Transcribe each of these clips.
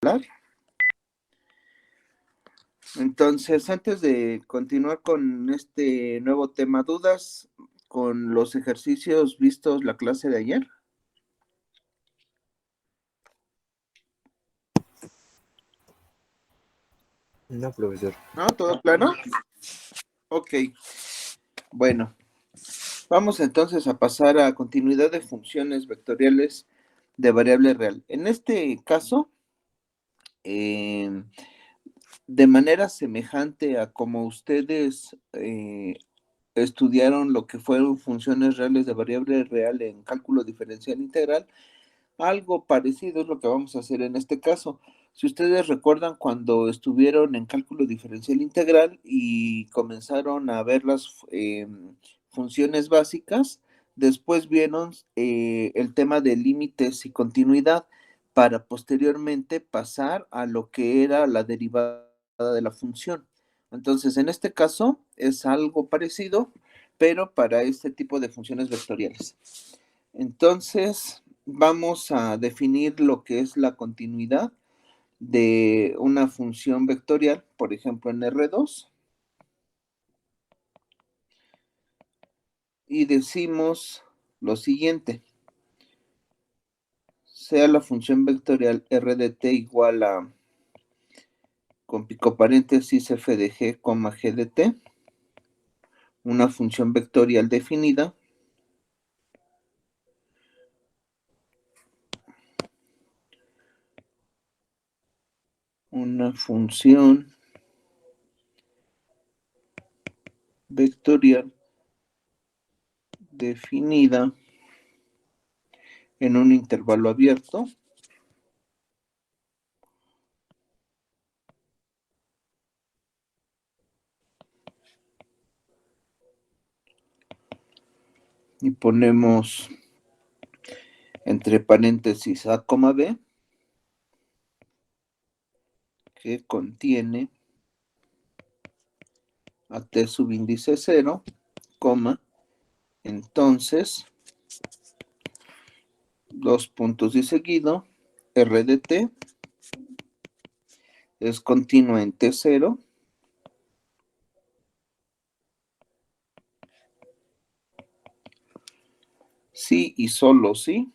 empezar. Entonces, antes de continuar con este nuevo tema, ¿dudas con los ejercicios vistos la clase de ayer? No, profesor. ¿No? ¿Todo claro? Ok. Bueno, vamos entonces a pasar a continuidad de funciones vectoriales de variable real. En este caso, de manera semejante a como ustedes estudiaron lo que fueron funciones reales de variable real en cálculo diferencial integral, algo parecido es lo que vamos a hacer en este caso. Si ustedes recuerdan cuando estuvieron en cálculo diferencial integral y comenzaron a ver las funciones básicas, después vieron el tema de límites y continuidad para posteriormente pasar a lo que era la derivada de la función. Entonces, en este caso es algo parecido, pero para este tipo de funciones vectoriales. Entonces, vamos a definir lo que es la continuidad de una función vectorial, por ejemplo, en R2. Y decimos lo siguiente. Sea la función vectorial R de t igual a, con pico paréntesis, f de g, g de t, una función vectorial definida una función vectorial definida en un intervalo abierto y ponemos entre paréntesis a, b, que contiene a t subíndice 0, entonces, dos puntos y seguido, R de t es continua en t0, sí y solo sí,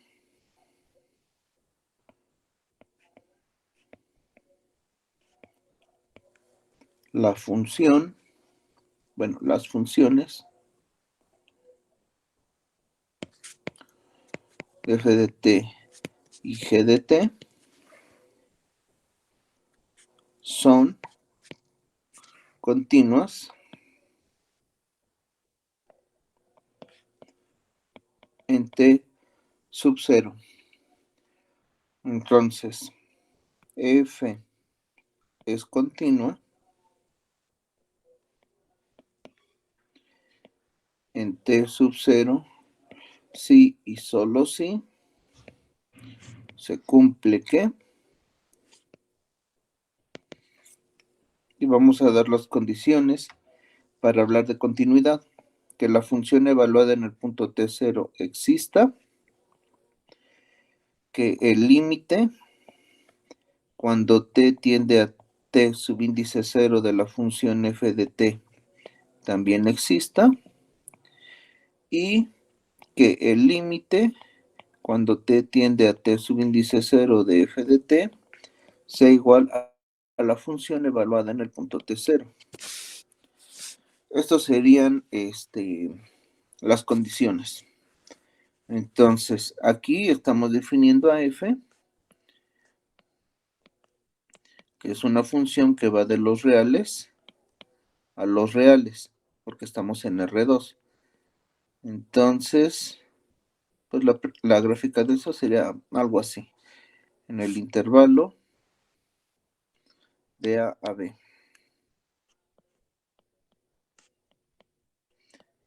la función, bueno, las funciones f de t y g de t son continuas en t sub 0. Entonces, f es continua en t sub 0, sí y solo sí, se cumple que, y vamos a dar las condiciones para hablar de continuidad, que la función evaluada en el punto t0 exista, que el límite cuando t tiende a t subíndice 0 de la función f de t también exista, y que el límite cuando t tiende a t subíndice 0 de f de t sea igual a la función evaluada en el punto t0. Estos serían las condiciones. Entonces, aquí estamos definiendo a f, que es una función que va de los reales a los reales, porque estamos en R2. Entonces, pues la gráfica de eso sería algo así, en el intervalo de A a B.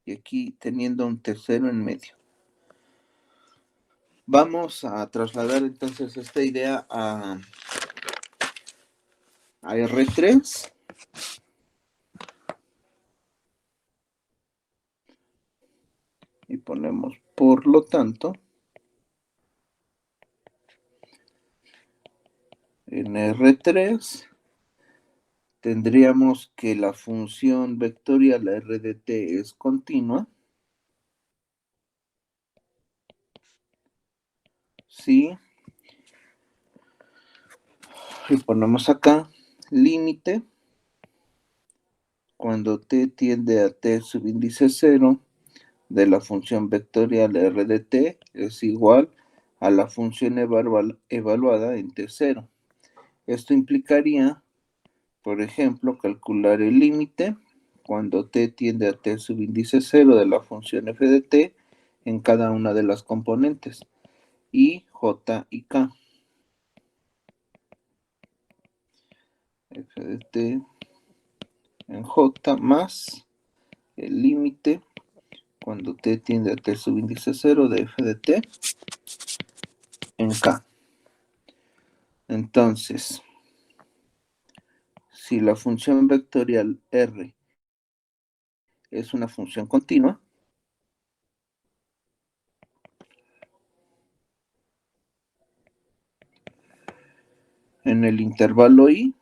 Y aquí teniendo un tercero en medio. Vamos a trasladar entonces esta idea a R3. Y ponemos, por lo tanto, En R3 tendríamos que la función vectorial R de t es continua. Sí. Y ponemos acá límite cuando t tiende a t subíndice 0 de la función vectorial R de t es igual a la función evaluada en t0. Esto implicaría, por ejemplo, calcular el límite cuando t tiende a t subíndice 0 de la función f de t en cada una de las componentes, i, j y k. F de t en j más el límite cuando t tiende a t subíndice 0 de f de t en k. Entonces, si la función vectorial R es una función continua, en el intervalo I,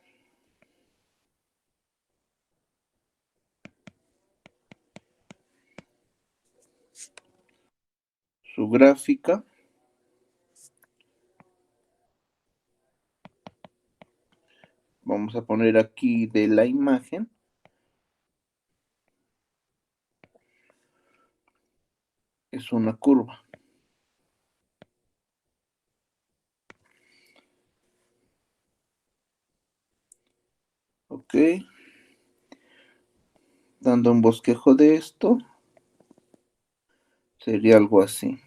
su gráfica vamos a poner aquí de la imagen, es una curva. Ok. Dando un bosquejo de esto, sería algo así.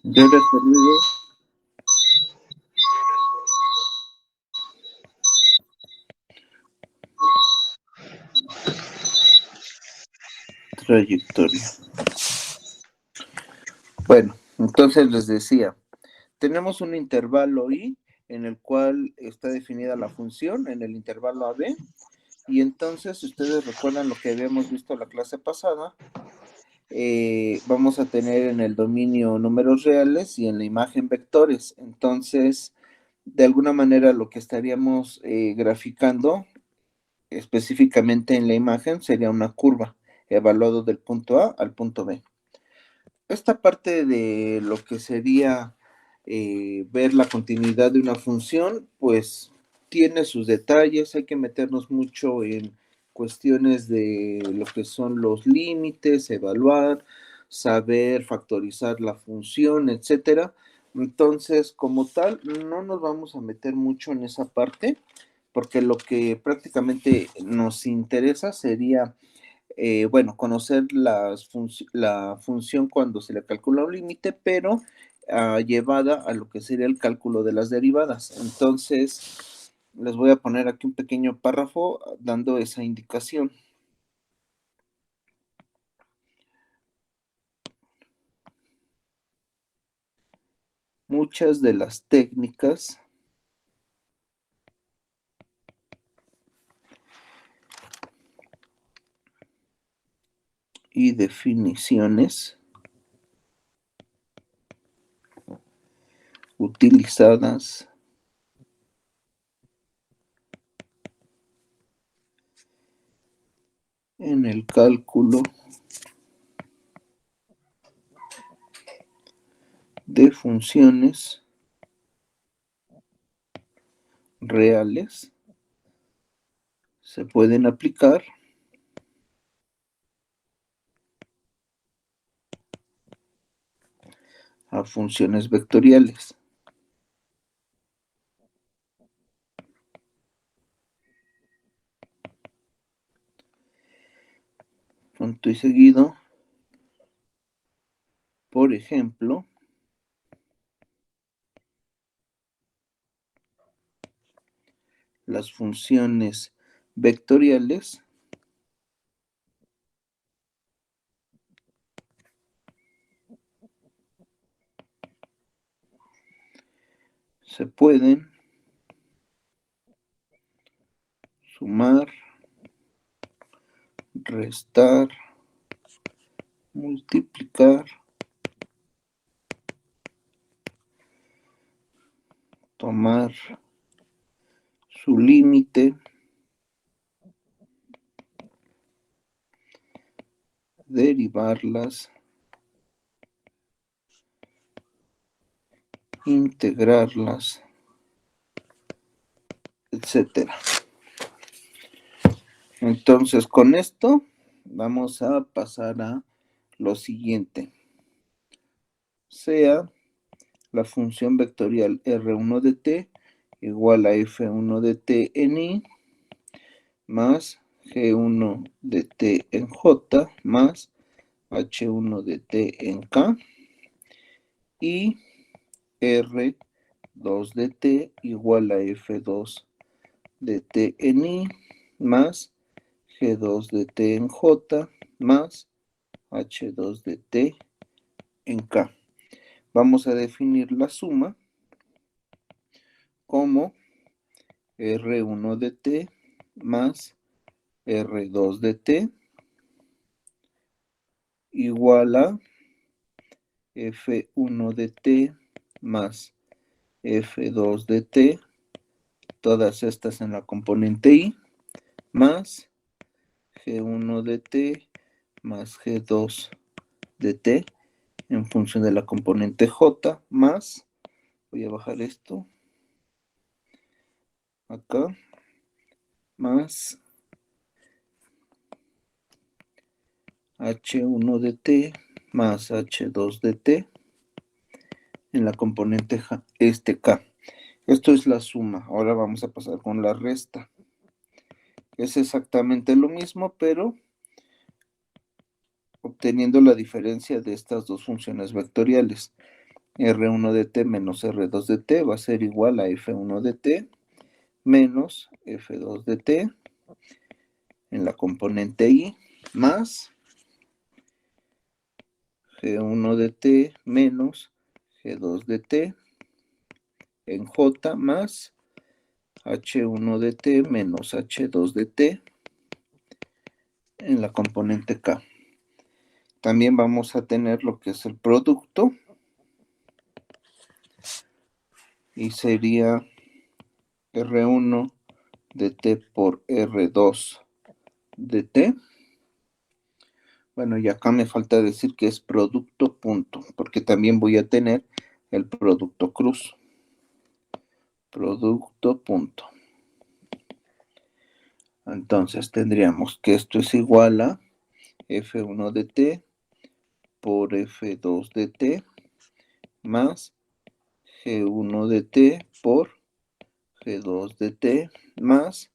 Yo he recorrido trayectoria. Bueno, entonces les decía, tenemos un intervalo I en el cual está definida la función en el intervalo AB, y entonces, si ustedes recuerdan lo que habíamos visto la clase pasada, vamos a tener en el dominio números reales y en la imagen vectores. Entonces, de alguna manera lo que estaríamos graficando específicamente en la imagen sería una curva evaluado del punto A al punto B. Esta parte de lo que sería ver la continuidad de una función, pues tiene sus detalles, hay que meternos mucho en cuestiones de lo que son los límites, evaluar, saber factorizar la función, etcétera. Entonces, como tal, no nos vamos a meter mucho en esa parte, porque lo que prácticamente nos interesa sería bueno, conocer la función cuando se le calcula un límite, pero llevada a lo que sería el cálculo de las derivadas. Entonces, les voy a poner aquí un pequeño párrafo dando esa indicación. Muchas de las técnicas y definiciones utilizadas en el cálculo de funciones reales se pueden aplicar a funciones vectoriales. Punto y seguido. Por por ejemplo, las funciones vectoriales se pueden sumar, restar, multiplicar, tomar su límite, derivarlas, integrarlas, etcétera. Entonces, con esto vamos a pasar a lo siguiente. Sea la función vectorial R1 de t igual a F1 de t en I más G1 de t en J más H1 de t en K y R2 de t igual a F2 de t en I más G2 de t en J más H2 de t en K. Vamos a definir la suma como R1 de t más R2 de t igual a F1 de t más F2 de t, todas estas en la componente I, más G1 de t más G2 de t en función de la componente J, más, voy a bajar esto, acá, más H1 de t más H2 de t en la componente K. Esto es la suma. Ahora vamos a pasar con la resta. Es exactamente lo mismo, pero obteniendo la diferencia de estas dos funciones vectoriales. R1 de t menos R2 de t va a ser igual a F1 de t menos F2 de t en la componente I más G1 de t menos G2 de t en J más H1 de t menos H2 de t en la componente K. También vamos a tener lo que es el producto y sería R1 de t por R2 de t. Bueno, y acá me falta decir que es producto punto, porque también voy a tener el producto cruz. Producto punto. Entonces tendríamos que esto es igual a F1 de t por F2 de t más G1 de t por G2 de t más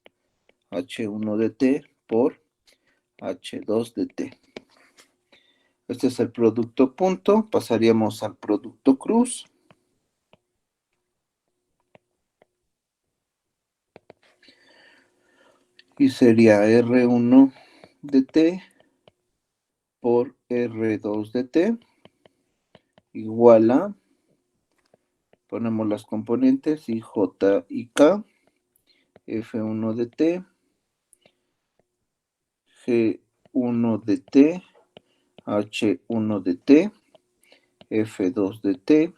H1 de t por H2 de t. Este es el producto punto. Pasaríamos al producto cruz. Y sería R1 de t por R2 de t igual a, ponemos las componentes I, J y K, F1 de t, G1 de t, H1 de t, F2 de t,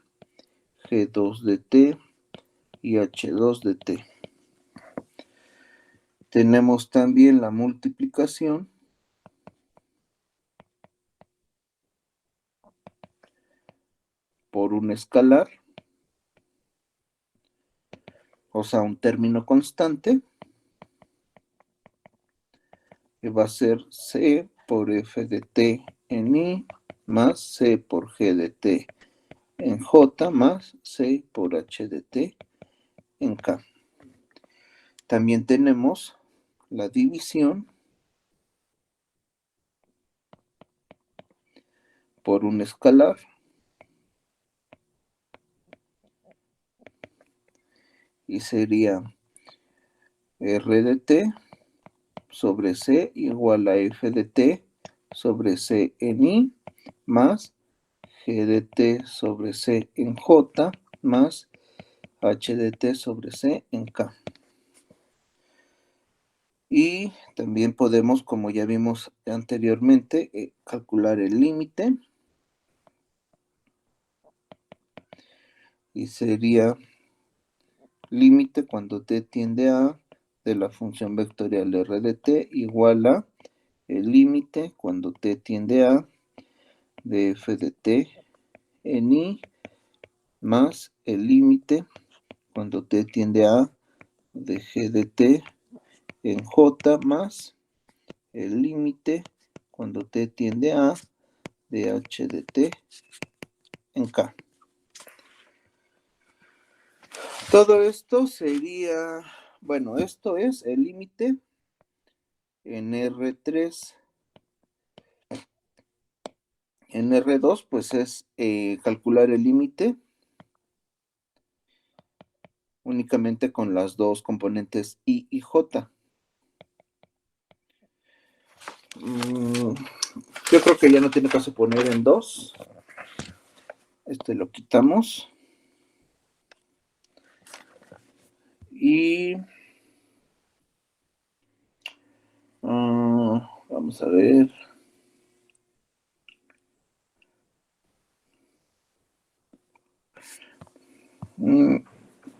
G2 de t y H2 de t. Tenemos también la multiplicación por un escalar, o sea, un término constante, que va a ser C por F de t en I más C por G de t en J más C por H de t en K. También tenemos la división por un escalar, y sería R de t sobre C igual a F de t sobre C en I más G de t sobre C en J más H de t sobre C en K. Y también podemos, como ya vimos anteriormente, calcular el límite. Y sería límite cuando t tiende a de la función vectorial R de t igual a el límite cuando t tiende a de f de t en I más el límite cuando t tiende a de g de t en J más el límite cuando t tiende a de h de t en K. Todo esto sería, bueno, esto es el límite en R3. En R2, pues es calcular el límite únicamente con las dos componentes I y J. Yo creo que ya no tiene caso poner en 2. Este lo quitamos. Y vamos a ver.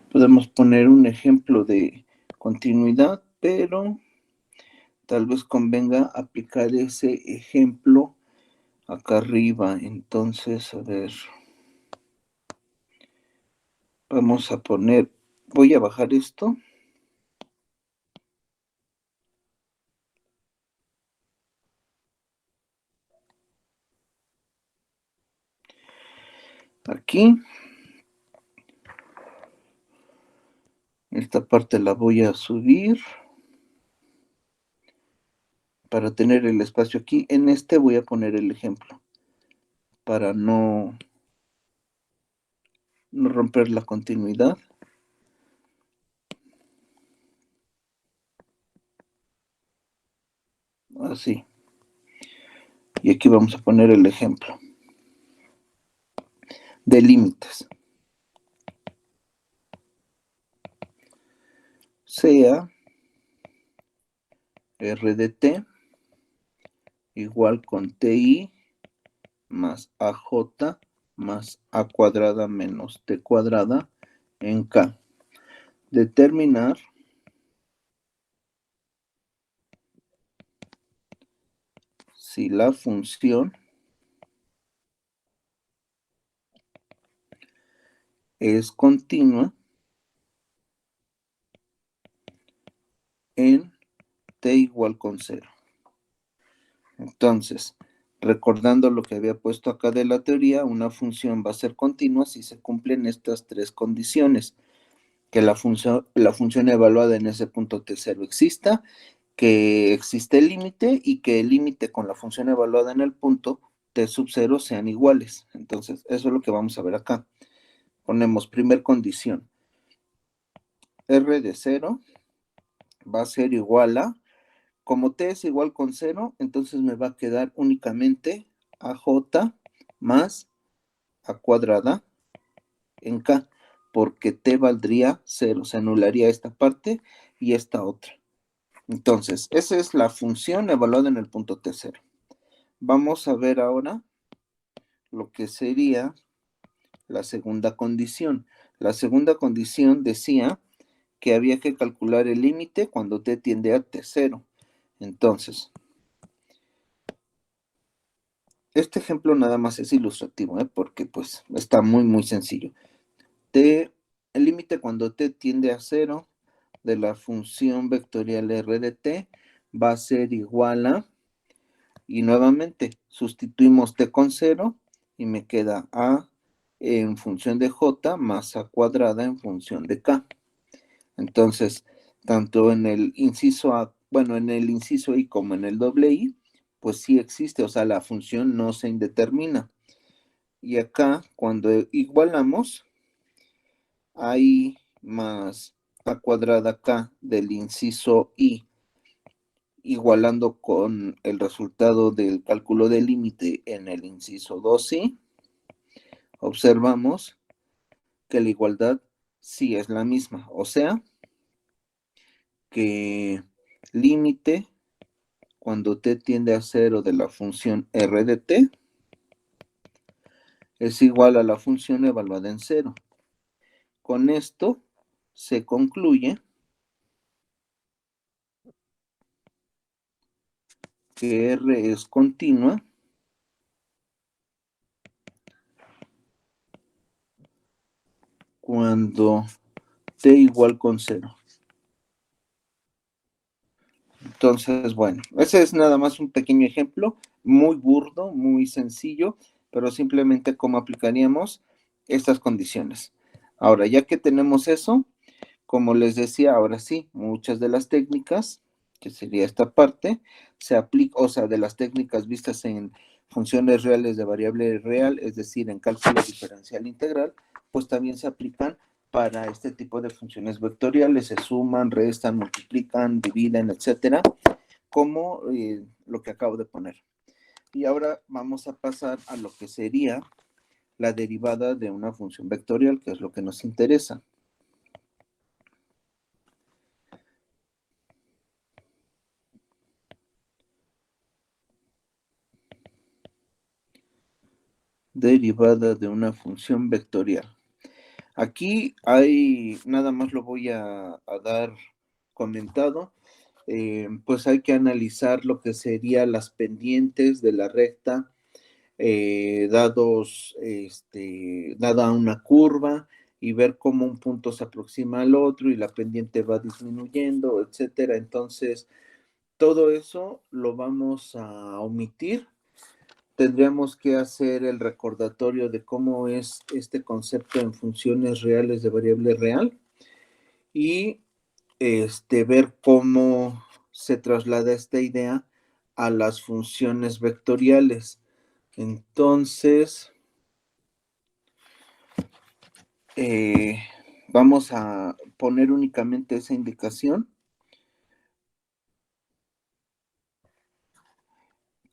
Podemos poner un ejemplo de continuidad, pero tal vez convenga aplicar ese ejemplo acá arriba. Entonces, a ver. Vamos a poner, voy a bajar esto. Aquí. Esta parte la voy a subir para tener el espacio aquí. En este voy a poner el ejemplo para no romper la continuidad. Así. Y aquí vamos a poner el ejemplo de límites. Sea R de t igual con ti más AJ más A cuadrada menos T cuadrada en K. Determinar si la función es continua en t igual con 0. Entonces, recordando lo que había puesto acá de la teoría, una función va a ser continua si se cumplen estas tres condiciones. Que la función evaluada en ese punto t0 exista, que existe el límite y que el límite con la función evaluada en el punto t sub 0 sean iguales. Entonces, eso es lo que vamos a ver acá. Ponemos primer condición. R de 0 va a ser igual a, como t es igual con 0, entonces me va a quedar únicamente AJ más A cuadrada en K, porque t valdría 0, se anularía esta parte y esta otra. Entonces, esa es la función evaluada en el punto T0. Vamos a ver ahora lo que sería la segunda condición. La segunda condición decía que había que calcular el límite cuando t tiende a T0. Entonces, este ejemplo nada más es ilustrativo, porque pues está muy sencillo. El límite cuando t tiende a 0 de la función vectorial R de t va a ser igual a, y nuevamente sustituimos t con 0 y me queda a en función de j más a cuadrada en función de k. Entonces, tanto en el inciso A, bueno, en el inciso I como en el doble I, pues sí existe, o sea, la función no se indetermina. Y acá, cuando igualamos, I más recta cuadrada acá del inciso I, igualando con el resultado del cálculo del límite en el inciso 2i, observamos que la igualdad sí es la misma, o sea, que límite cuando t tiende a 0 de la función r de t es igual a la función evaluada en 0. Con esto se concluye que r es continua cuando t igual con 0. Entonces, bueno, ese es nada más un pequeño ejemplo, muy burdo, muy sencillo, pero simplemente cómo aplicaríamos estas condiciones. Ahora, ya que tenemos eso, como les decía, ahora sí, muchas de las técnicas, que sería esta parte, se aplica, o sea, de las técnicas vistas en funciones reales de variable real, es decir, en cálculo diferencial integral, pues también se aplican para este tipo de funciones vectoriales, se suman, restan, multiplican, dividen, etcétera, como lo que acabo de poner. Y ahora vamos a pasar a lo que sería la derivada de una función vectorial, que es lo que nos interesa. Derivada de una función vectorial. Aquí hay, nada más lo voy a dar comentado, pues hay que analizar lo que serían las pendientes de la recta, dada una curva, y ver cómo un punto se aproxima al otro y la pendiente va disminuyendo, etcétera. Entonces, todo eso lo vamos a omitir. Tendríamos que hacer el recordatorio de cómo es este concepto en funciones reales de variable real y ver cómo se traslada esta idea a las funciones vectoriales. Entonces, vamos a poner únicamente esa indicación.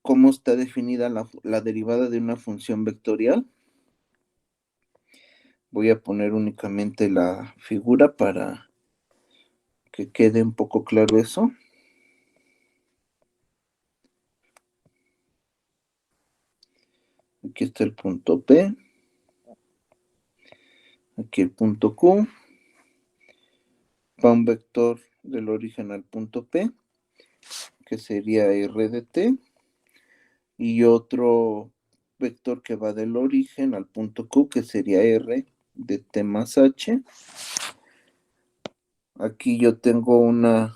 ¿Cómo está definida la derivada de una función vectorial? Voy a poner únicamente la figura para que quede un poco claro eso. Aquí está el punto P. Aquí el punto Q. Va un vector del origen al punto P, que sería R de T. Y otro vector que va del origen al punto Q, que sería R de T más H. Aquí yo tengo una,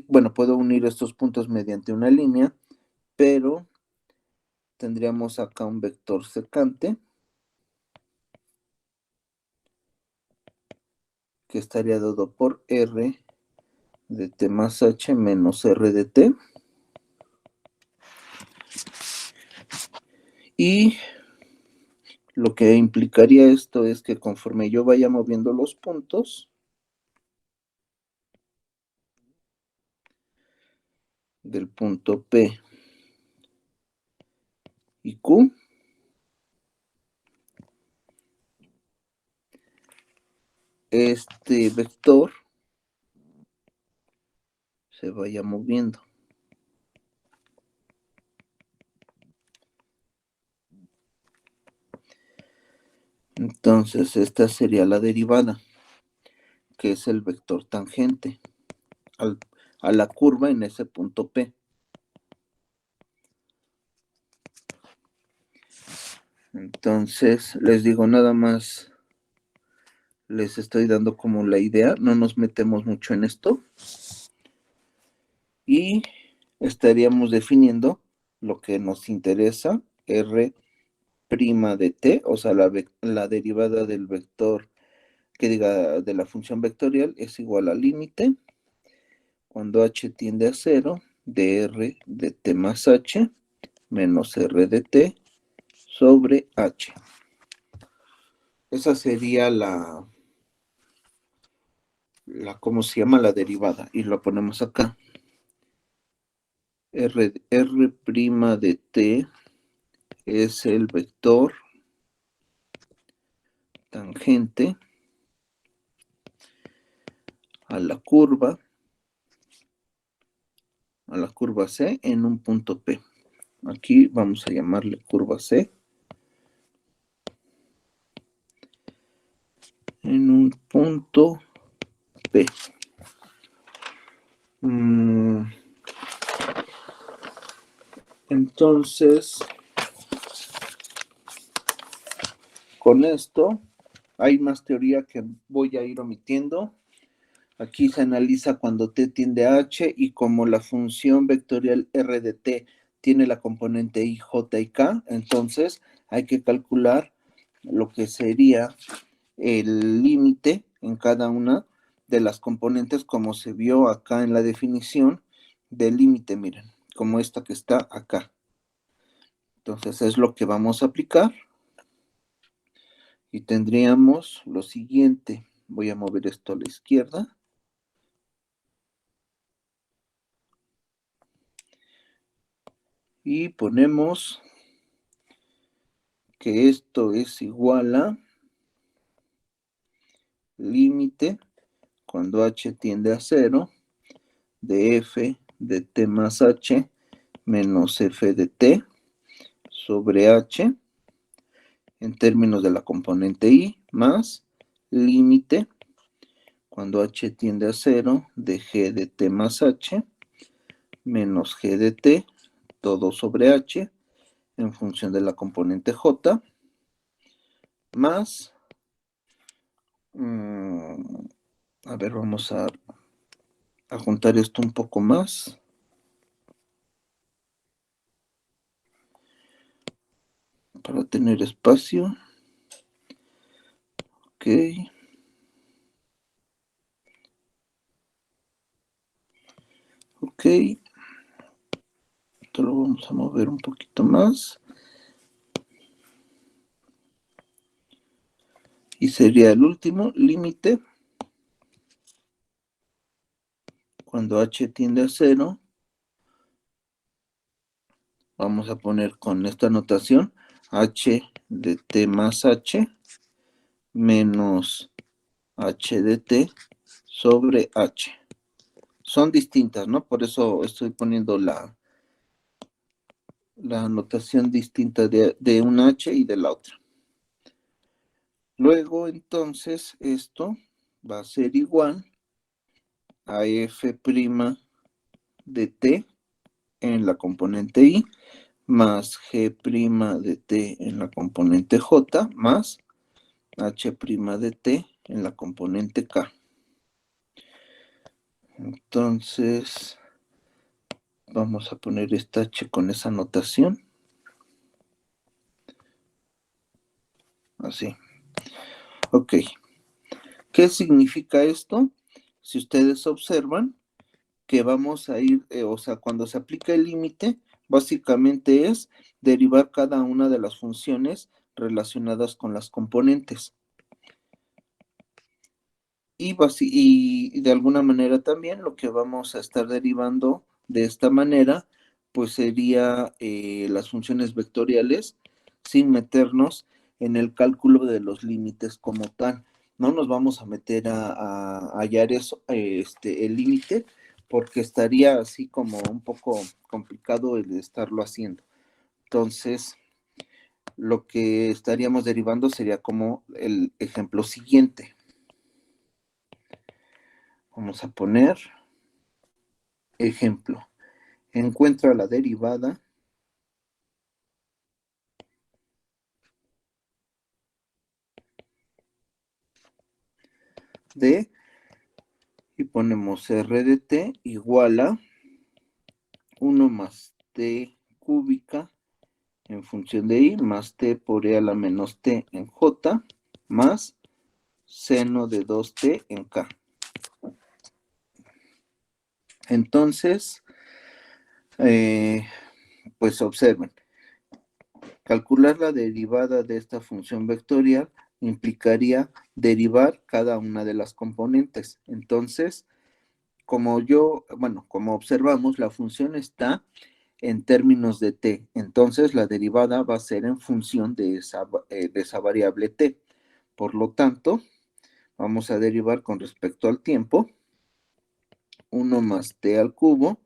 bueno, puedo unir estos puntos mediante una línea, pero tendríamos acá un vector secante que estaría dado por R de T más H menos R de T. Y lo que implicaría esto es que conforme yo vaya moviendo los puntos, del punto P y Q, este vector se vaya moviendo. Entonces, esta sería la derivada, que es el vector tangente a la curva en ese punto P. Entonces, les digo, nada más les estoy dando como la idea, no nos metemos mucho en esto. Y estaríamos definiendo lo que nos interesa, R' de t, o sea, la derivada del vector, que diga, de la función vectorial es igual al límite, cuando h tiende a 0, de R de t más h, menos R de t, sobre h. Esa sería ¿cómo se llama? La derivada. Y lo ponemos acá. R' de t es el vector tangente a la curva C en un punto P. Aquí vamos a llamarle curva C en un punto P. Entonces, con esto, hay más teoría que voy a ir omitiendo. Aquí se analiza cuando t tiende a h y como la función vectorial r de t tiene la componente i, j y k, entonces hay que calcular lo que sería el límite en cada una de las componentes como se vio acá en la definición del límite, miren, como esta que está acá. Entonces es lo que vamos a aplicar y tendríamos lo siguiente. Voy a mover esto a la izquierda. Y ponemos que esto es igual a límite cuando h tiende a 0 de f de t más h menos f de t sobre h en términos de la componente i más límite cuando h tiende a 0 de g de t más h menos g de t todo sobre h en función de la componente j más a ver, vamos a juntar esto un poco más. Para tener espacio. Ok. Ok. Esto lo vamos a mover un poquito más. Y sería el último límite. Cuando h tiende a 0. Vamos a poner con esta notación h de t más h menos h de t sobre h. Son distintas, ¿no? Por eso estoy poniendo la notación distinta de una h y de la otra. Luego, entonces, esto va a ser igual a f' de t en la componente i más g' de t en la componente j más h' de t en la componente k. Entonces, vamos a poner esta h con esa notación. Así. Ok. ¿Qué significa esto? Si ustedes observan que vamos a ir, o sea, cuando se aplica el límite, básicamente es derivar cada una de las funciones relacionadas con las componentes. Y de alguna manera también lo que vamos a estar derivando de esta manera, pues sería las funciones vectoriales sin meternos en el cálculo de los límites como tal. No nos vamos a meter a hallar eso, el límite, porque estaría así como un poco complicado el estarlo haciendo. Entonces, lo que estaríamos derivando sería como el ejemplo siguiente. Vamos a poner ejemplo. Encuentra la derivada de, y ponemos r de t igual a 1 más t cúbica en función de i más t por e a la menos t en j más seno de 2t en k. Entonces, pues observen, calcular la derivada de esta función vectorial implicaría derivar cada una de las componentes. Entonces, como observamos, la función está en términos de t. Entonces, la derivada va a ser en función de esa variable t. Por lo tanto, vamos a derivar con respecto al tiempo. 1 más t al cubo,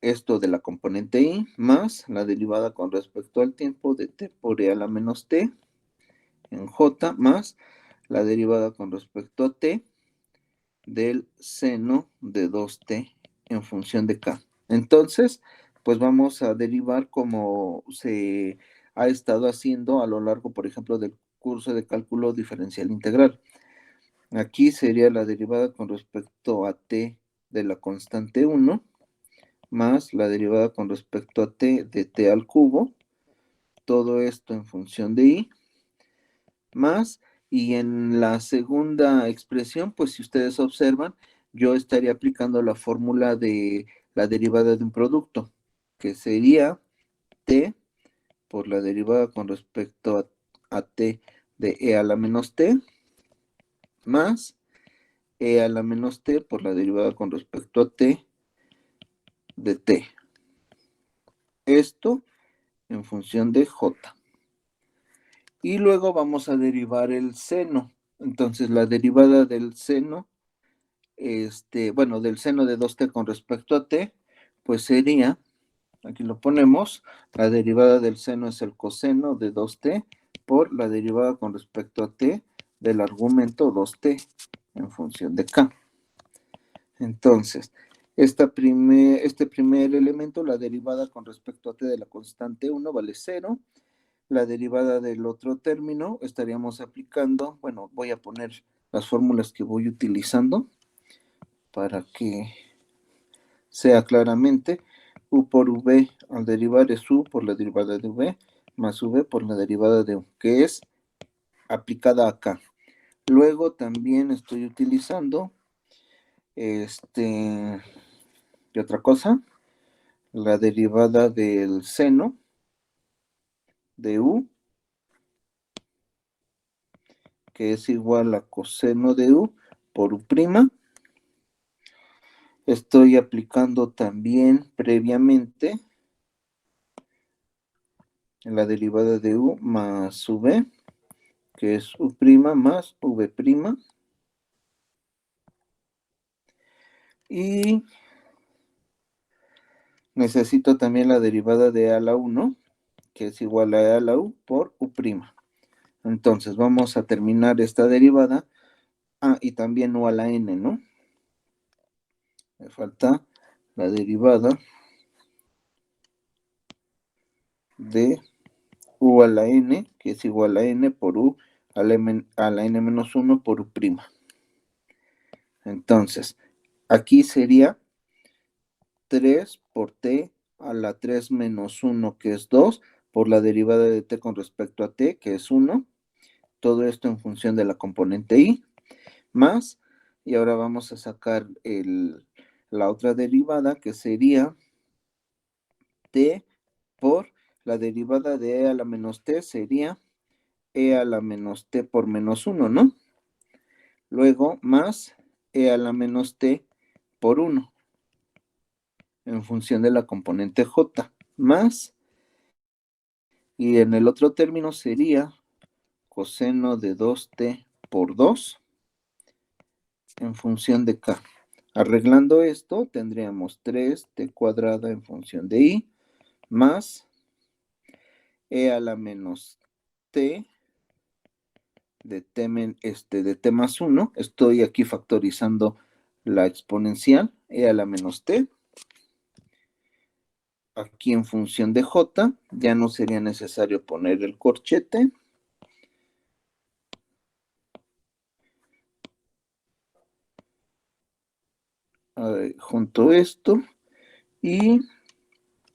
esto de la componente i, más la derivada con respecto al tiempo de t por e a la menos t en j, más la derivada con respecto a t del seno de 2t en función de k. Entonces, pues vamos a derivar como se ha estado haciendo a lo largo, por ejemplo, del curso de cálculo diferencial integral. Aquí sería la derivada con respecto a t de la constante 1, más la derivada con respecto a t de t al cubo, todo esto en función de i, más, y en la segunda expresión, pues si ustedes observan, yo estaría aplicando la fórmula de la derivada de un producto, que sería t por la derivada con respecto a t de e a la menos t, más e a la menos t por la derivada con respecto a t de t. Esto en función de j. Y luego vamos a derivar el seno. Entonces la derivada del seno, del seno de 2t con respecto a t, pues sería, aquí lo ponemos, la derivada del seno es el coseno de 2t por la derivada con respecto a t del argumento 2t en función de k. Entonces, este primer elemento, la derivada con respecto a t de la constante 1 vale 0. La derivada del otro término estaríamos aplicando, bueno, voy a poner las fórmulas que voy utilizando para que sea claramente. U por v al derivar es u por la derivada de v más v por la derivada de u, que es aplicada acá. Luego también estoy utilizando ¿qué otra cosa? La derivada del seno de u, que es igual a coseno de u por u'. Estoy aplicando también previamente la derivada de u más v, que es u' más v'. Y necesito también la derivada de a a la 1, que es igual a a la u por u'. Entonces vamos a terminar esta derivada. Y también u a la n, ¿no? Me falta la derivada de u a la n, que es igual a n por u a la n menos 1 por u'. Entonces, aquí sería 3 por t a la 3 menos 1, que es 2, por la derivada de t con respecto a t, que es 1. Todo esto en función de la componente i, más, y ahora vamos a sacar la otra derivada, que sería t por la derivada de e a la menos t, sería e a la menos t por menos 1, ¿no? Luego, más e a la menos t por 1, en función de la componente j, más, y en el otro término sería coseno de 2t por 2, en función de k. Arreglando esto, tendríamos 3t cuadrada en función de i, más e a la menos t de t más 1. Estoy aquí factorizando la exponencial, e a la menos t. Aquí en función de j, ya no sería necesario poner el corchete. Junto esto, y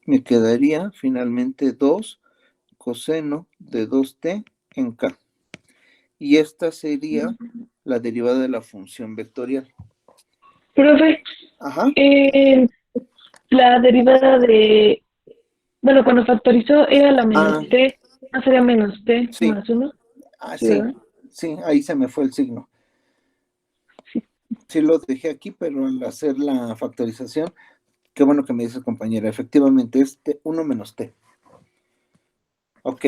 me quedaría finalmente 2 coseno de 2t en k. Y esta sería la derivada de la función vectorial. Profe, Ajá. la derivada bueno, cuando factorizó era la menos t, no sería menos t Sí. más 1. Ah, Sí, sí, ¿verdad? sí, ahí se me fue el signo. Sí lo dejé aquí, pero al hacer la factorización, qué bueno que me dices, compañera, efectivamente es T1 menos T. Ok.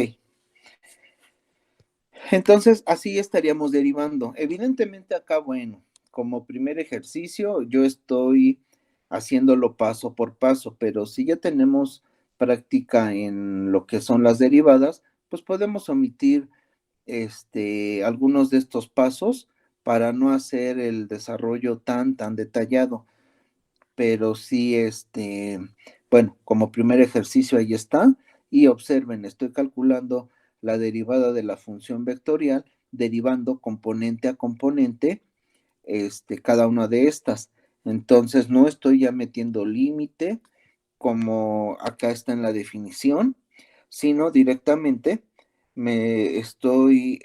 Entonces, así estaríamos derivando. Evidentemente acá, bueno, como primer ejercicio, yo estoy haciéndolo paso por paso, pero si ya tenemos práctica en lo que son las derivadas, pues podemos omitir algunos de estos pasos para no hacer el desarrollo tan detallado. Pero sí, bueno, como primer ejercicio ahí está. Y observen, estoy calculando la derivada de la función vectorial, derivando componente a componente, cada una de estas. Entonces, no estoy ya metiendo límite, como acá está en la definición, sino directamente me estoy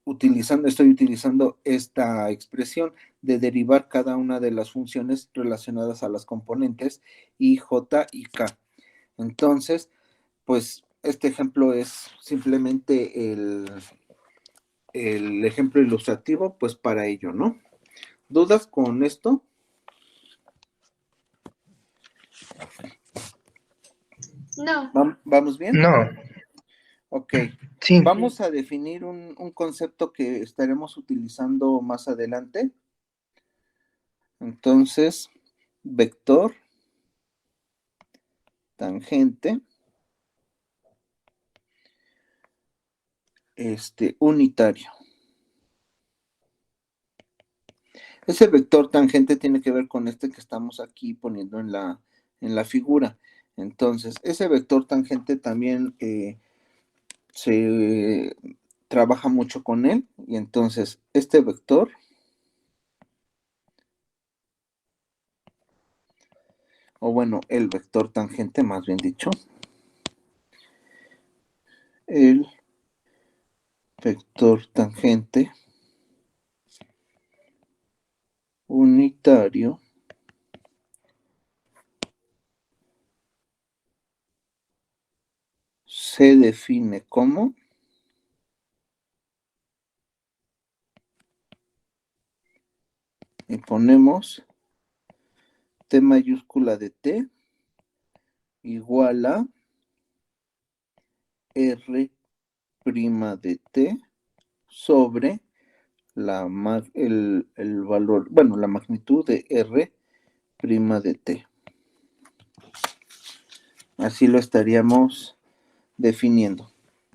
utilizando esta expresión de derivar cada una de las funciones relacionadas a las componentes I, J y K. Entonces, pues este ejemplo es simplemente el ejemplo ilustrativo, pues para ello, ¿no? ¿Dudas con esto? No. ¿Vamos bien? No, Ok. sí, Vamos a definir un concepto que estaremos utilizando más adelante. Entonces, vector tangente unitario. Ese vector tangente tiene que ver con este que estamos aquí poniendo en la figura. Entonces, ese vector tangente también se trabaja mucho con él. Y entonces, este vector, o bueno, el vector tangente, más bien dicho, el vector tangente unitario se define como y ponemos T mayúscula de T igual a R' de T sobre el valor, bueno, la magnitud de R' de T. Así lo estaríamos definiendo.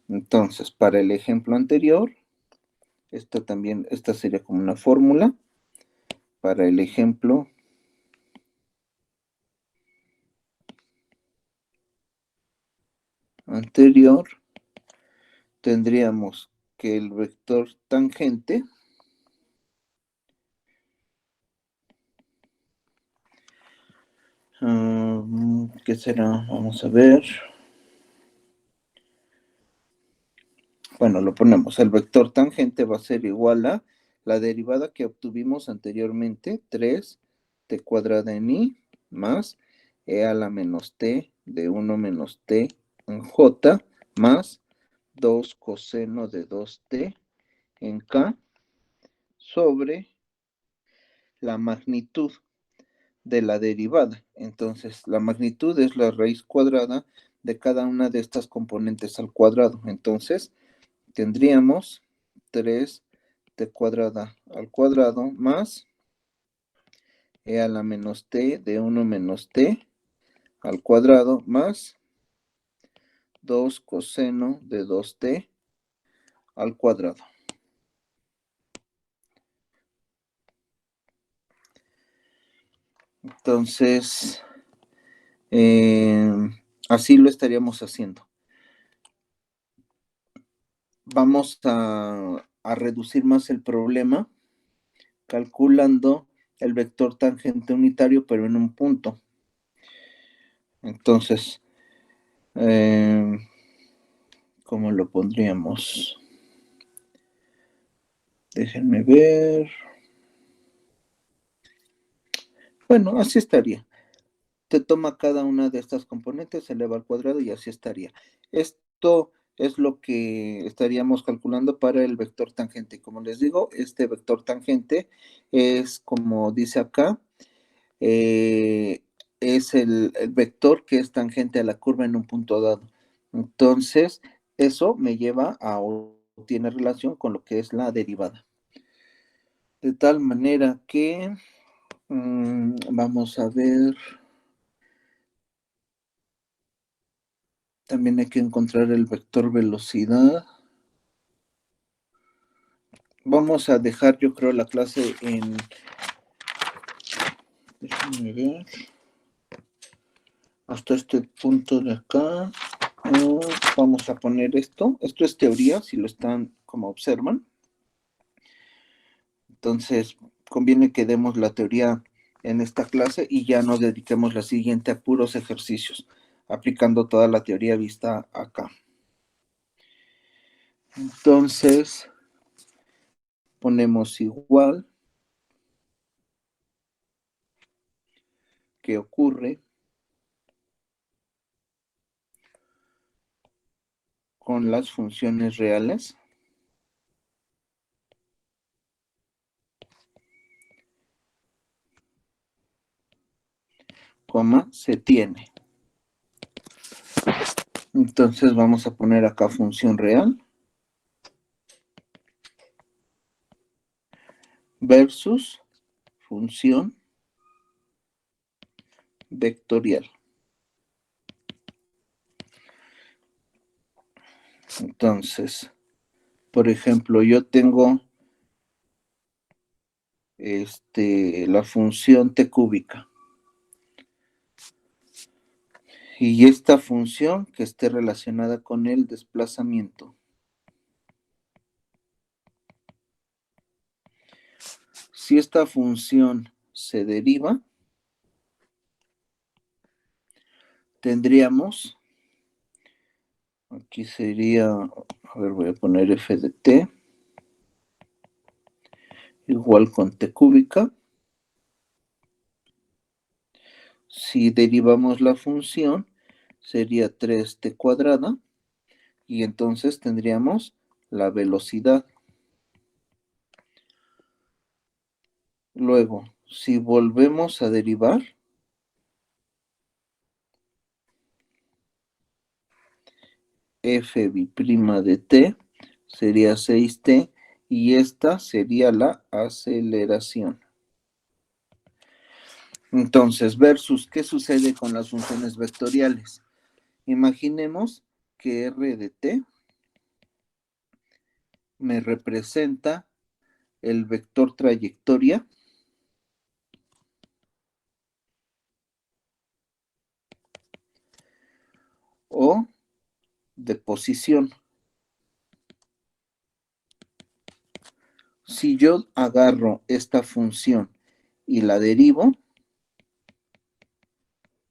Entonces, para el ejemplo anterior, esta sería como una fórmula. Para el ejemplo anterior, tendríamos que el vector tangente ¿qué será? Vamos a ver. Bueno, lo ponemos. El vector tangente va a ser igual a la derivada que obtuvimos anteriormente, 3t cuadrada en i, más e a la menos t de 1 menos t en j, más 2 coseno de 2t en k, sobre la magnitud de la derivada. Entonces, la magnitud es la raíz cuadrada de cada una de estas componentes al cuadrado. Entonces, tendríamos 3t cuadrada al cuadrado más e a la menos t de 1 menos t al cuadrado más 2 coseno de 2t al cuadrado. Entonces, así lo estaríamos haciendo. Vamos a reducir más el problema calculando el vector tangente unitario, pero en un punto. Entonces, ¿cómo lo pondríamos? Déjenme ver. Bueno, así estaría. Te toma cada una de estas componentes, se eleva al cuadrado y así estaría. Esto es lo que estaríamos calculando para el vector tangente. Como les digo, este vector tangente es, como dice acá, es el vector que es tangente a la curva en un punto dado. Entonces, eso me lleva a, o tiene relación con lo que es la derivada. De tal manera que, vamos a ver, también hay que encontrar el vector velocidad. Vamos a dejar, yo creo, la clase en... Déjenme ver. Hasta este punto de acá. Vamos a poner esto. Esto es teoría, si lo están como observan. Entonces, conviene que demos la teoría en esta clase y ya nos dediquemos la siguiente a puros ejercicios, aplicando toda la teoría vista acá. Entonces, ponemos igual. ¿Qué ocurre con las funciones reales? Coma, se tiene. Entonces vamos a poner acá función real versus función vectorial. Entonces, por ejemplo, yo tengo la función t cúbica. Y esta función que esté relacionada con el desplazamiento. Si esta función se deriva, tendríamos, aquí sería, a ver, voy a poner f de t, igual con t cúbica. Si derivamos la función, sería 3t cuadrada, y entonces tendríamos la velocidad. Luego, si volvemos a derivar, f bi'prima de t sería 6t, y esta sería la aceleración. Entonces, versus, ¿qué sucede con las funciones vectoriales? Imaginemos que r de t me representa el vector trayectoria o de posición. Si yo agarro esta función y la derivo,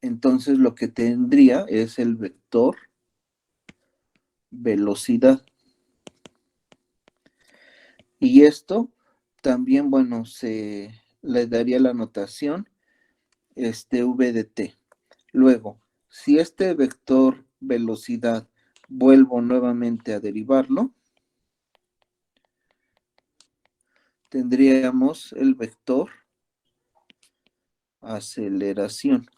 entonces lo que tendría es el vector velocidad. Y esto también, bueno, se le daría la notación v de t. Luego, si este vector velocidad vuelvo nuevamente a derivarlo, tendríamos el vector aceleración.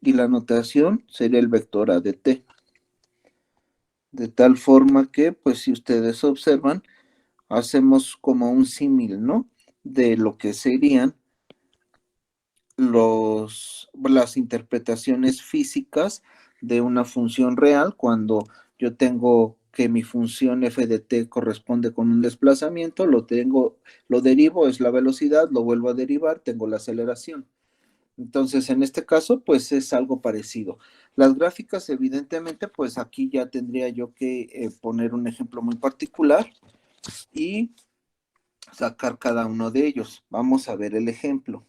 Y la notación sería el vector a de t. De tal forma que, pues si ustedes observan, hacemos como un símil, ¿no? De lo que serían las interpretaciones físicas de una función real cuando yo tengo que mi función f de t corresponde con un desplazamiento, lo derivo, es la velocidad, lo vuelvo a derivar, tengo la aceleración. Entonces, en este caso, pues es algo parecido. Las gráficas, evidentemente, pues aquí ya tendría yo que poner un ejemplo muy particular y sacar cada uno de ellos. Vamos a ver el ejemplo.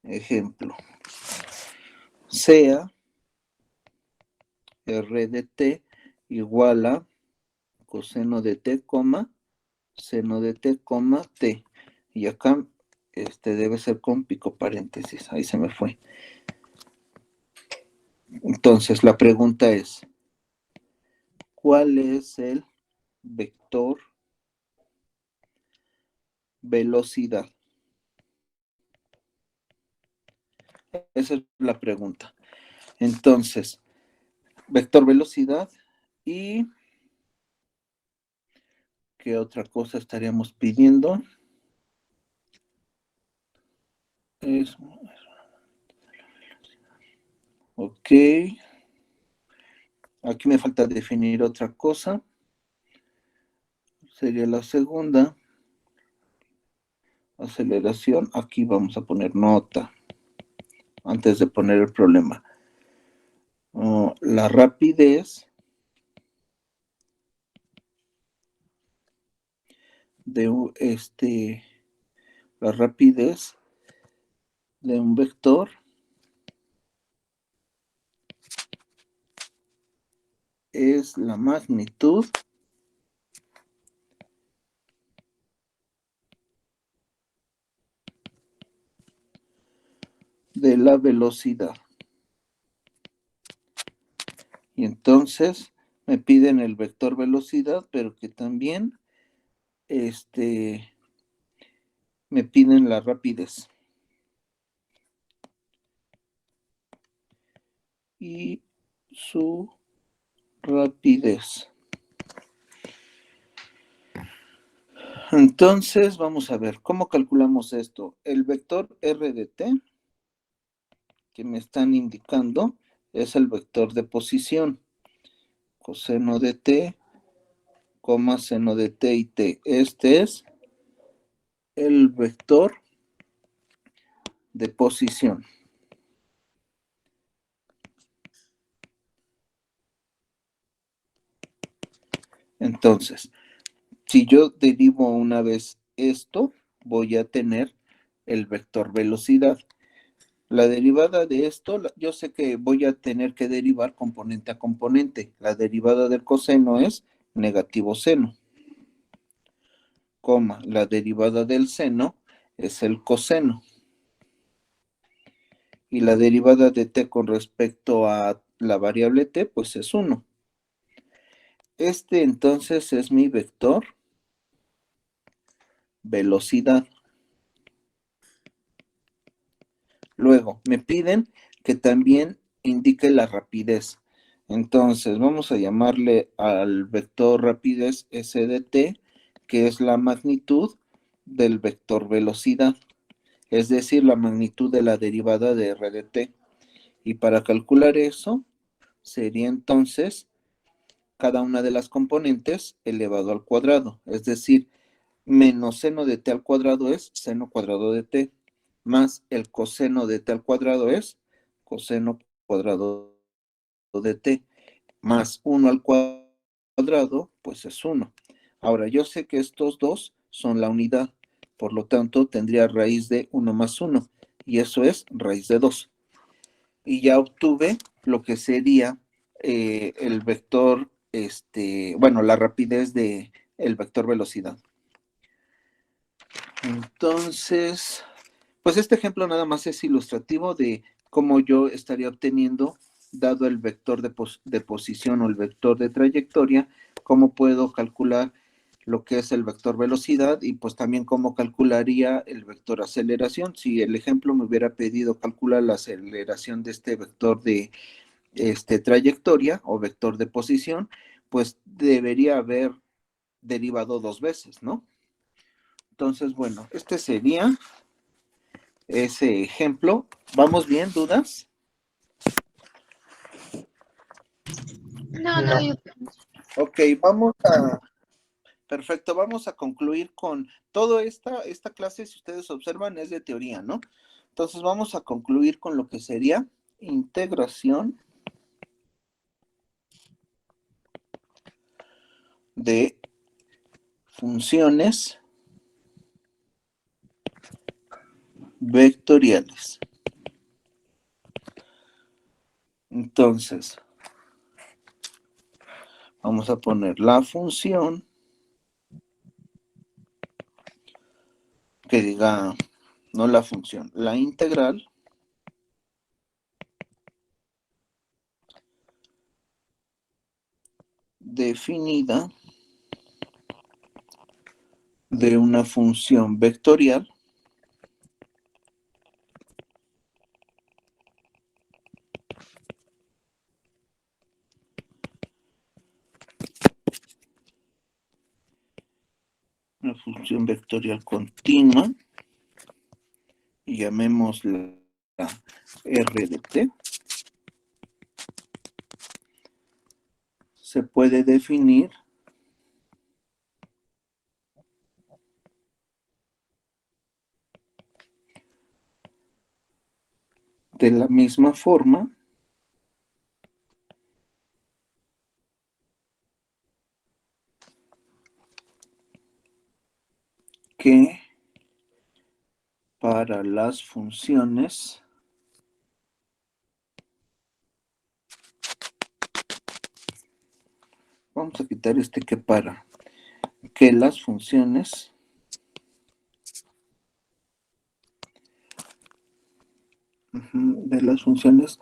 Ejemplo. Sea r de t igual a coseno de t, seno de t, coma, t. Y acá debe ser con pico paréntesis. Ahí se me fue. Entonces, la pregunta es, ¿cuál es el vector velocidad? Esa es la pregunta. Entonces, vector velocidad y ¿qué otra cosa estaríamos pidiendo? Ok. Aquí me falta definir otra cosa. Sería la segunda. Aceleración. Aquí vamos a poner nota. Antes de poner el problema. La rapidez de la rapidez de un vector es la magnitud de la velocidad. Y entonces me piden el vector velocidad, pero que también me piden la rapidez. Y su rapidez. Entonces, vamos a ver, ¿cómo calculamos esto? El vector r de t que me están indicando es el vector de posición. Coseno de t, coma, seno de t y t. Este es el vector de posición. Entonces, si yo derivo una vez esto, voy a tener el vector velocidad. La derivada de esto, yo sé que voy a tener que derivar componente a componente. La derivada del coseno es negativo seno, coma, la derivada del seno es el coseno. Y la derivada de t con respecto a la variable t, pues es 1. Este entonces es mi vector velocidad. Luego, me piden que también indique la rapidez. Entonces, vamos a llamarle al vector rapidez S de t, que es la magnitud del vector velocidad, es decir, la magnitud de la derivada de r de t. Y para calcular eso, sería entonces cada una de las componentes elevado al cuadrado, es decir, menos seno de t al cuadrado es seno cuadrado de t, más el coseno de t al cuadrado es coseno cuadrado de t, más 1 al cuadrado, pues es 1. Ahora, yo sé que estos dos son la unidad, por lo tanto, tendría raíz de 1 más 1, y eso es raíz de 2. Y ya obtuve lo que sería el vector, bueno, la rapidez de el vector velocidad. Entonces, pues este ejemplo nada más es ilustrativo de cómo yo estaría obteniendo, dado el vector de posición o el vector de trayectoria, cómo puedo calcular lo que es el vector velocidad y pues también cómo calcularía el vector aceleración. Si el ejemplo me hubiera pedido calcular la aceleración de este vector de trayectoria o vector de posición, pues debería haber derivado 2 veces, ¿no? Entonces, bueno, este sería ese ejemplo. ¿Vamos bien? ¿Dudas? No, Ok, perfecto, vamos a concluir con toda esta clase, si ustedes observan, es de teoría, ¿no? Entonces vamos a concluir con lo que sería integración de funciones vectoriales. Entonces, vamos a poner la función que diga, no la función, la integral definida de una función vectorial continua, y llamémosla R de t, se puede definir de la misma forma que para las funciones vamos a quitar que las funciones de las funciones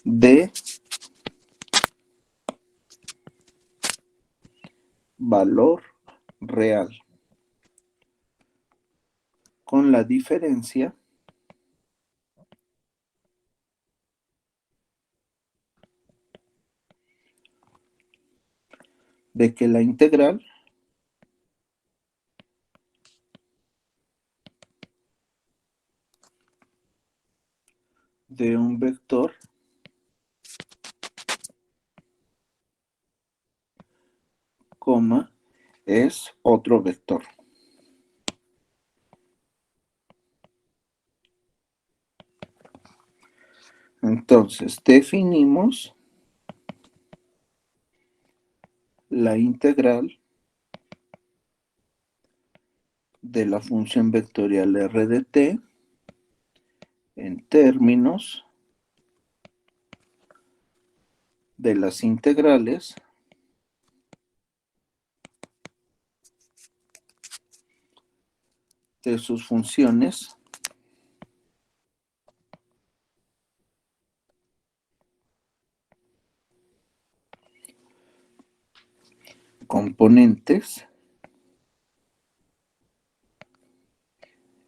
de valor real, con la diferencia de que la integral de un vector coma es otro vector. Entonces, definimos la integral de la función vectorial R de t en términos de las integrales de sus funciones componentes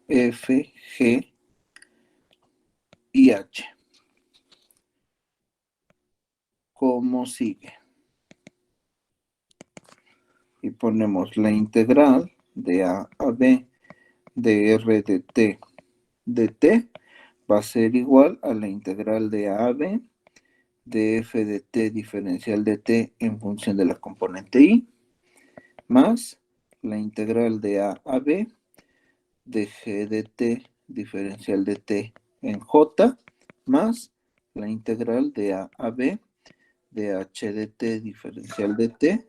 f, g y h, como sigue. Y ponemos la integral de a b de r de t va a ser igual a la integral de a a b de f de t diferencial de t en función de la componente i, más la integral de a a b de g de t diferencial de t en j, más la integral de a a b de h de t diferencial de t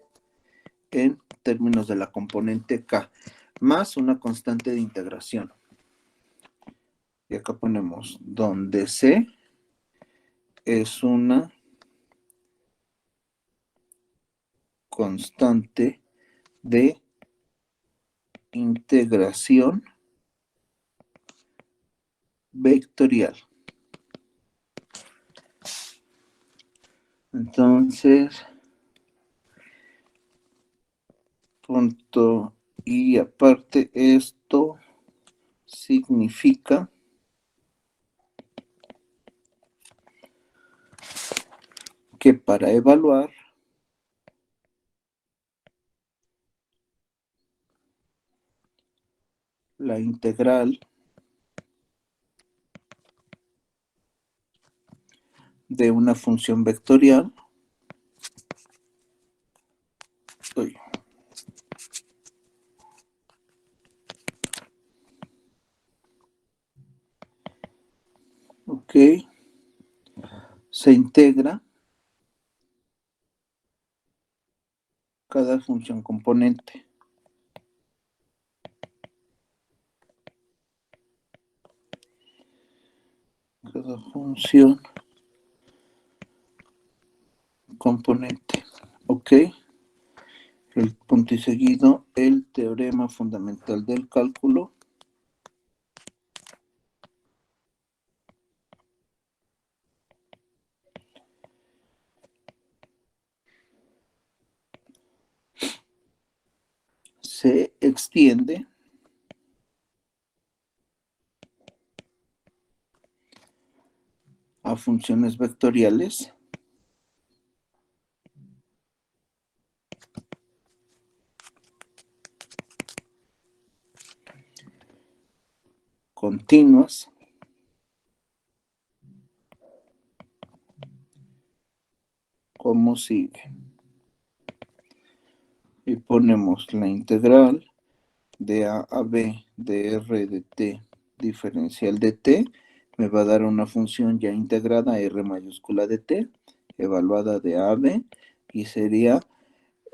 en términos de la componente k, más una constante de integración. Y acá ponemos donde c es una constante de integración vectorial. Entonces, punto y aparte esto significa que para evaluar la integral de una función vectorial, se integra cada función componente. Cada función componente. El punto y seguido, el teorema fundamental del cálculo se extiende a funciones vectoriales continuas como sigue. Y ponemos la integral de a b de r de t diferencial de t, me va a dar una función ya integrada r mayúscula de t, evaluada de a a b, y sería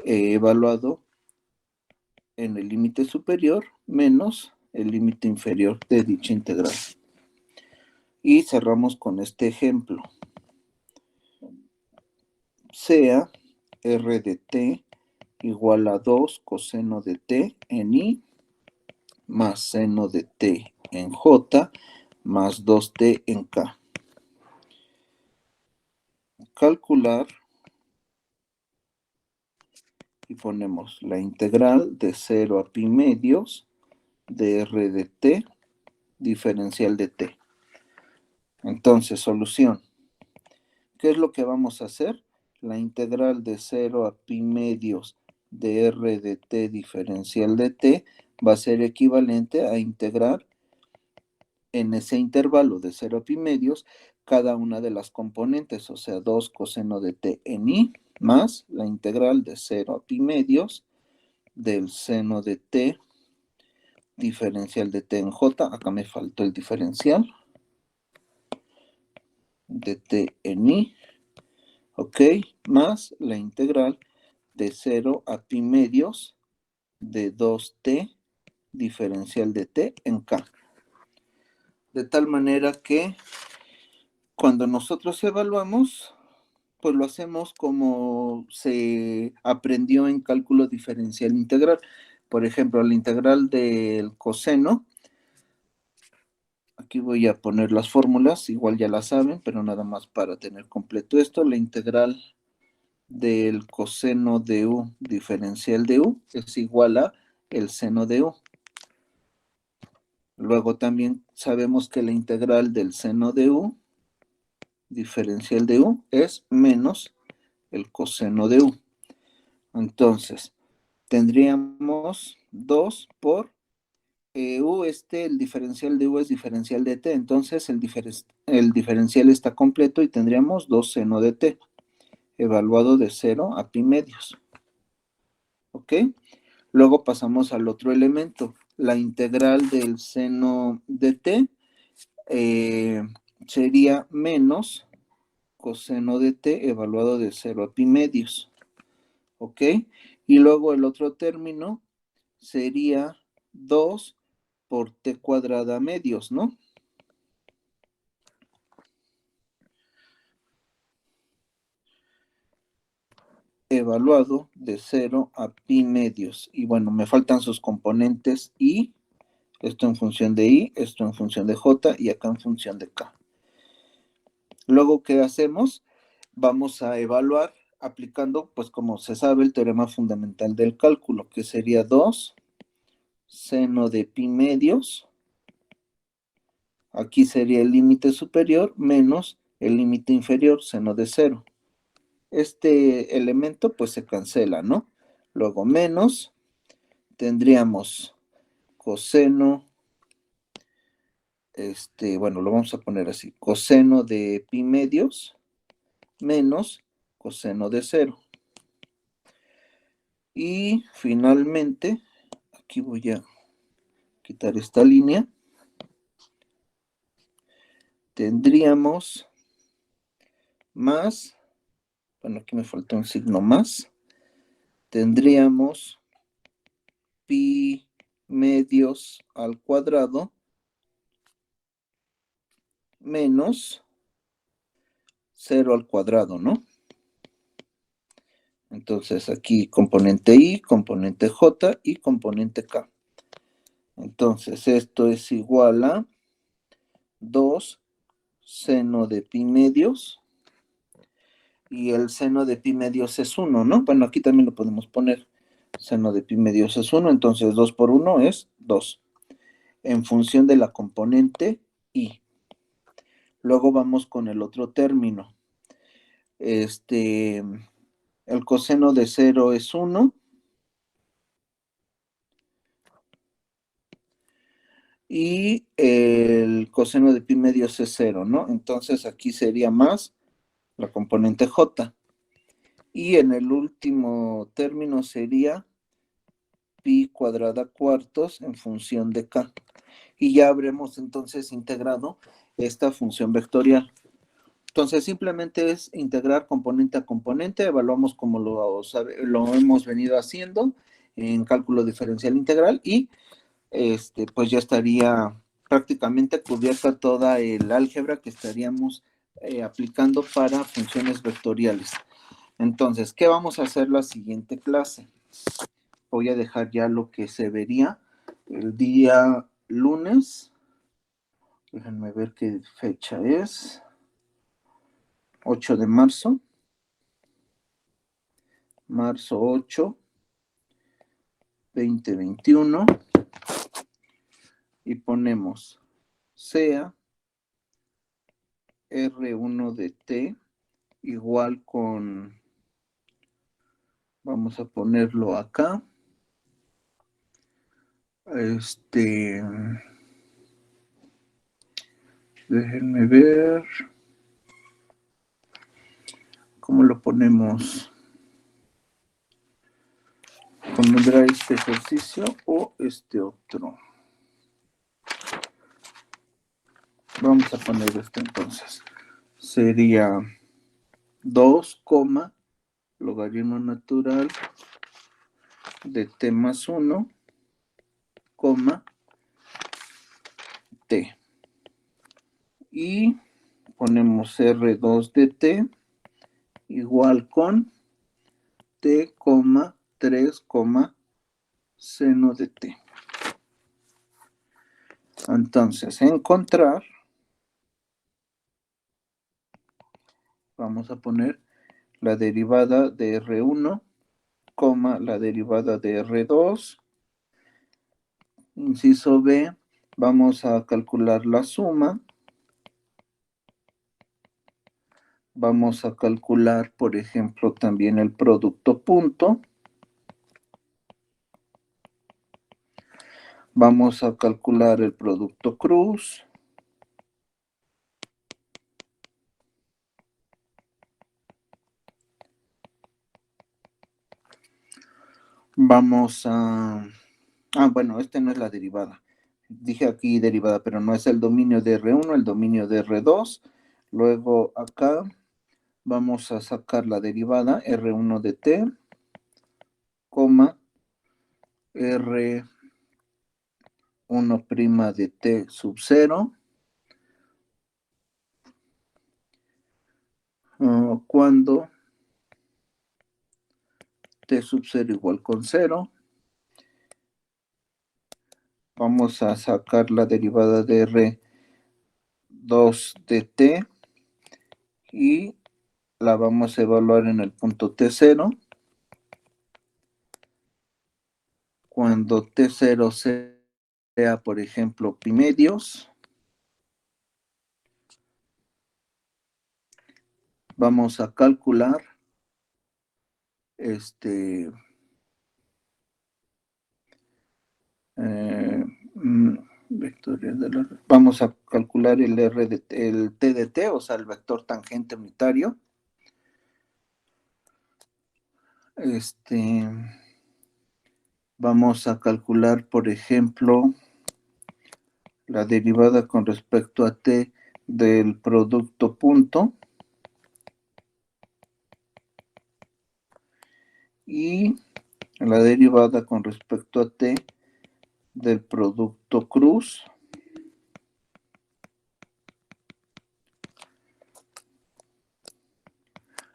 evaluado en el límite superior menos el límite inferior de dicha integral. Y cerramos con este ejemplo. Sea r de t igual a 2 coseno de t en i más seno de t en j más 2t en k. Calcular y ponemos la integral de 0 a pi medios de r de t diferencial de t. Entonces, solución. ¿Qué es lo que vamos a hacer? La integral de 0 a pi medios de r de t diferencial de t va a ser equivalente a integrar en ese intervalo de 0 a pi medios cada una de las componentes, o sea, 2 coseno de t en i más la integral de 0 a pi medios del seno de t diferencial de t en j, acá me faltó el diferencial, de t en i, ok, más la integral de 0 a pi medios de 2t diferencial de t en k. De tal manera que cuando nosotros evaluamos, pues lo hacemos como se aprendió en cálculo diferencial integral. Por ejemplo, la integral del coseno, aquí voy a poner las fórmulas, igual ya las saben, pero nada más para tener completo esto, la integral del coseno de u diferencial de u es igual a el seno de u. Luego también sabemos que la integral del seno de u diferencial de u es menos el coseno de u. Entonces, tendríamos 2 por u, el diferencial de u es diferencial de t, entonces el diferencial está completo y tendríamos 2 seno de t, evaluado de 0 a pi medios. ¿Ok? Luego pasamos al otro elemento, la integral del seno de t sería menos coseno de t evaluado de 0 a pi medios. ¿Ok? Y luego el otro término sería 2 por t cuadrada medios, ¿no? Evaluado de 0 a pi medios. Y bueno, me faltan sus componentes i, esto en función de i, esto en función de j y acá en función de k. Luego, ¿qué hacemos? Vamos a evaluar aplicando, pues como se sabe, el teorema fundamental del cálculo, que sería 2 seno de pi medios. Aquí sería el límite superior menos el límite inferior, seno de 0. Este elemento pues se cancela, ¿no? Luego menos, tendríamos coseno, bueno, lo vamos a poner así, coseno de pi medios menos coseno de 0. Y finalmente, aquí voy a quitar esta línea, tendríamos más, bueno, aquí me falta un signo más, tendríamos pi medios al cuadrado menos 0 al cuadrado, ¿no? Entonces aquí componente i, componente j y componente k. Entonces esto es igual a 2 seno de pi medios y el seno de pi medios es 1, ¿no? Bueno, aquí también lo podemos poner. Seno de pi medios es 1, entonces 2 por 1 es 2. En función de la componente i. Luego vamos con el otro término. El coseno de 0 es 1. Y el coseno de pi medios es 0, ¿no? Entonces aquí sería más la componente j. Y en el último término sería pi cuadrada cuartos en función de k. Y ya habremos entonces integrado esta función vectorial. Entonces simplemente es integrar componente a componente, evaluamos como lo hemos venido haciendo en cálculo diferencial integral y pues ya estaría prácticamente cubierta toda el álgebra que estaríamos aplicando para funciones vectoriales. Entonces, ¿qué vamos a hacer la siguiente clase? Voy a dejar ya lo que se vería el día lunes. Déjenme ver qué fecha es. 8 de marzo. Marzo 8, 2021. Y ponemos sea R1 de T igual con, vamos a ponerlo acá, déjenme ver, ¿cómo lo ponemos? ¿Convendrá este ejercicio o este otro? Vamos a poner este entonces. Sería 2, logaritmo natural de t más 1, t. Y ponemos R2 de t igual con t, 3, seno de t. Entonces, encontrar, vamos a poner la derivada de R1, la derivada de R2. Inciso B, vamos a calcular la suma. Vamos a calcular, por ejemplo, también el producto punto. Vamos a calcular el producto cruz. Vamos a... bueno, no es la derivada. Dije aquí derivada, pero no es el dominio de R1, el dominio de R2. Luego acá vamos a sacar la derivada R1 de t, R1' de t sub 0. Cuando t sub 0 igual con 0. Vamos a sacar la derivada de R2 de t y la vamos a evaluar en el punto T0. Cuando T0 sea, por ejemplo, pi medios, vamos a calcular vamos a calcular el t de t, o sea, el vector tangente unitario. Vamos a calcular, por ejemplo, la derivada con respecto a t del producto punto. Y la derivada con respecto a t del producto cruz.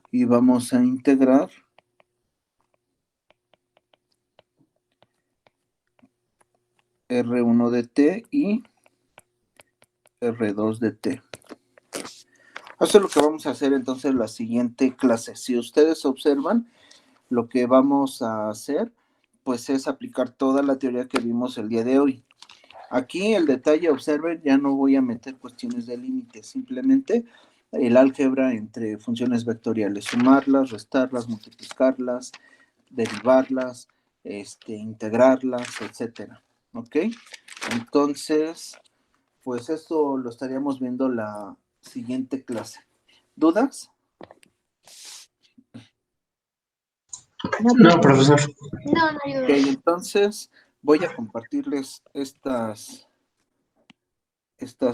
Y vamos a integrar R1 de t y R2 de t. Eso es lo que vamos a hacer entonces en la siguiente clase. Si ustedes observan, lo que vamos a hacer pues es aplicar toda la teoría que vimos el día de hoy. Aquí el detalle, observen, ya no voy a meter cuestiones de límites, simplemente el álgebra entre funciones vectoriales, sumarlas, restarlas, multiplicarlas, derivarlas, integrarlas, etcétera. ¿Ok? Entonces, pues esto lo estaríamos viendo la siguiente clase. ¿Dudas? No, profesor. No, no hay Ok, duda. entonces voy a compartirles estas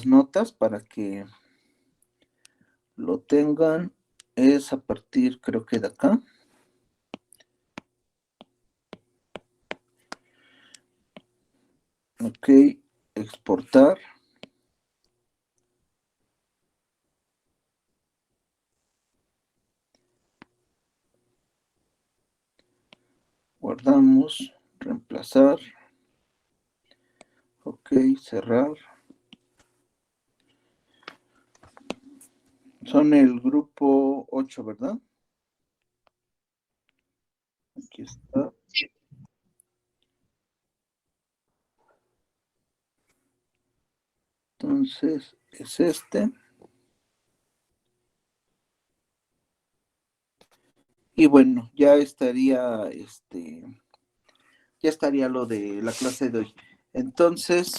notas para que lo tengan. Es a partir, creo que de acá. Ok, exportar. Guardamos, reemplazar. Ok, cerrar. Son el grupo 8, ¿verdad? Aquí está. Entonces, es este. Y bueno, ya estaría lo de la clase de hoy. Entonces,